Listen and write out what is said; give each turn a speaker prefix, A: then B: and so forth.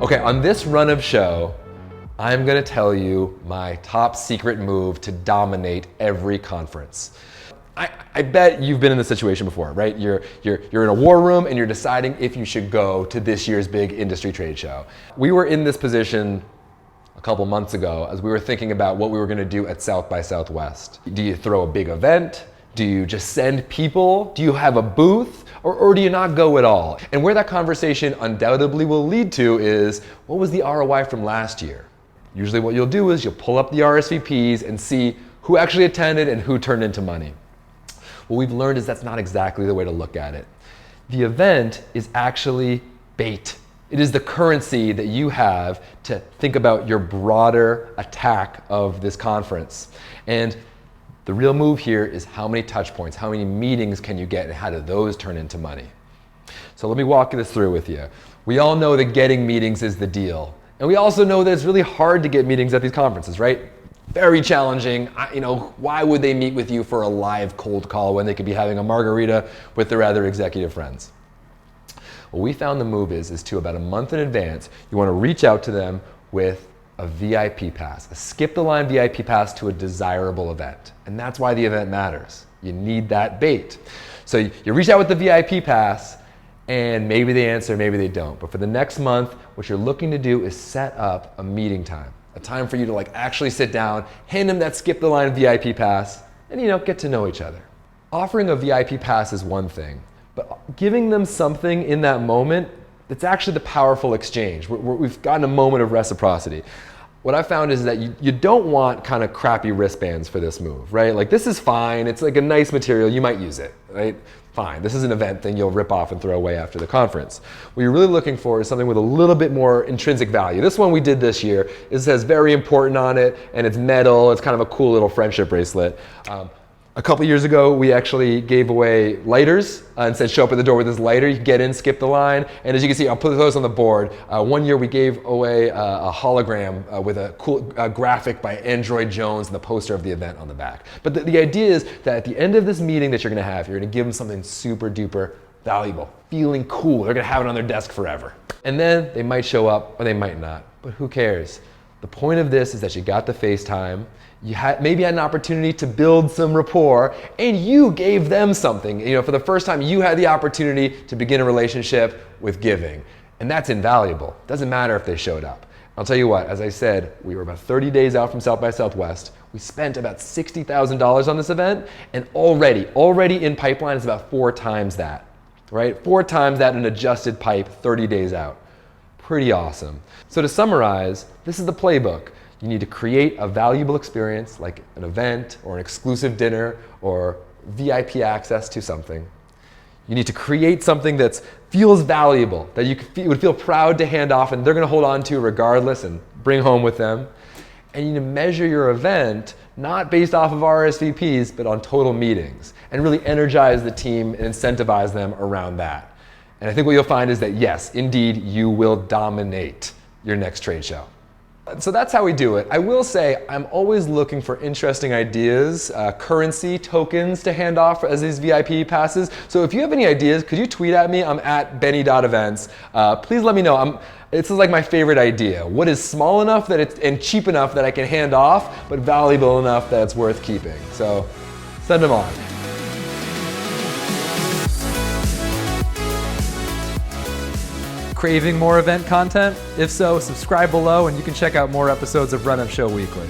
A: Okay, on this run of show, I'm gonna tell you my top secret move to dominate every conference. I bet you've been in this situation before, right? You're in a war room and you're deciding if you should go to this year's big industry trade show. We were in this position a couple months ago as we were thinking about what we were gonna do at South by Southwest. Do you throw a big event? Do you just send people? Do you have a booth? Or do you not go at all? And where that conversation undoubtedly will lead to is, what was the ROI from last year? Usually what you'll do is you'll pull up the RSVPs and see who actually attended and who turned into money. What we've learned is that's not exactly the way to look at it. The event is actually bait. It is the currency that you have to think about your broader attack of this conference. And the real move here is how many touch points, how many meetings can you get, and how do those turn into money? So let me walk this through with you. We all know that getting meetings is the deal. And we also know that it's really hard to get meetings at these conferences, right? Very challenging. Why would they meet with you for a live cold call when they could be having a margarita with their other executive friends? What we found the move is to about a month in advance, you want to reach out to them with a VIP pass, a skip the line VIP pass to a desirable event. And that's why the event matters. You need that bait. So you reach out with the VIP pass and maybe they answer, maybe they don't. But for the next month, what you're looking to do is set up a meeting time, a time for you to actually sit down, hand them that skip the line VIP pass, and get to know each other. Offering a VIP pass is one thing, but giving them something in that moment, it's actually the powerful exchange. We've gotten a moment of reciprocity. What I found is that you don't want kind of crappy wristbands for this move, right? This is fine, it's like a nice material, you might use it, right? Fine, this is an event thing you'll rip off and throw away after the conference. What you're really looking for is something with a little bit more intrinsic value. This one we did this year, it says very important on it, and it's metal, it's kind of a cool little friendship bracelet. A couple years ago, we actually gave away lighters and said, show up at the door with this lighter. You can get in, skip the line. And as you can see, I'll put those on the board. One year we gave away a hologram with a cool graphic by Android Jones and the poster of the event on the back. But the idea is that at the end of this meeting that you're gonna have, you're gonna give them something super duper valuable, feeling cool. They're gonna have it on their desk forever. And then they might show up or they might not, but who cares? The point of this is that you got the FaceTime, you maybe had an opportunity to build some rapport, and you gave them something. For the first time, you had the opportunity to begin a relationship with giving. And that's invaluable. Doesn't matter if they showed up. I'll tell you what, as I said, we were about 30 days out from South by Southwest. We spent about $60,000 on this event, and already in pipeline is about 4 times that, right? 4 times that in adjusted pipe 30 days out. Pretty awesome. So to summarize, this is the playbook. You need to create a valuable experience like an event or an exclusive dinner or VIP access to something. You need to create something that feels valuable, that you would feel proud to hand off and they're going to hold on to regardless and bring home with them. And you need to measure your event not based off of RSVPs, but on total meetings and really energize the team and incentivize them around that. And I think what you'll find is that yes, indeed, you will dominate your next trade show. So that's how we do it. I will say I'm always looking for interesting ideas, currency, tokens to hand off as these VIP passes. So if you have any ideas, could you tweet at me? I'm at benny.events. Please let me know. This is like my favorite idea. What is small enough and cheap enough that I can hand off, but valuable enough that it's worth keeping? So send them on.
B: Craving more event content? If so, subscribe below and you can check out more episodes of Run Up Show Weekly.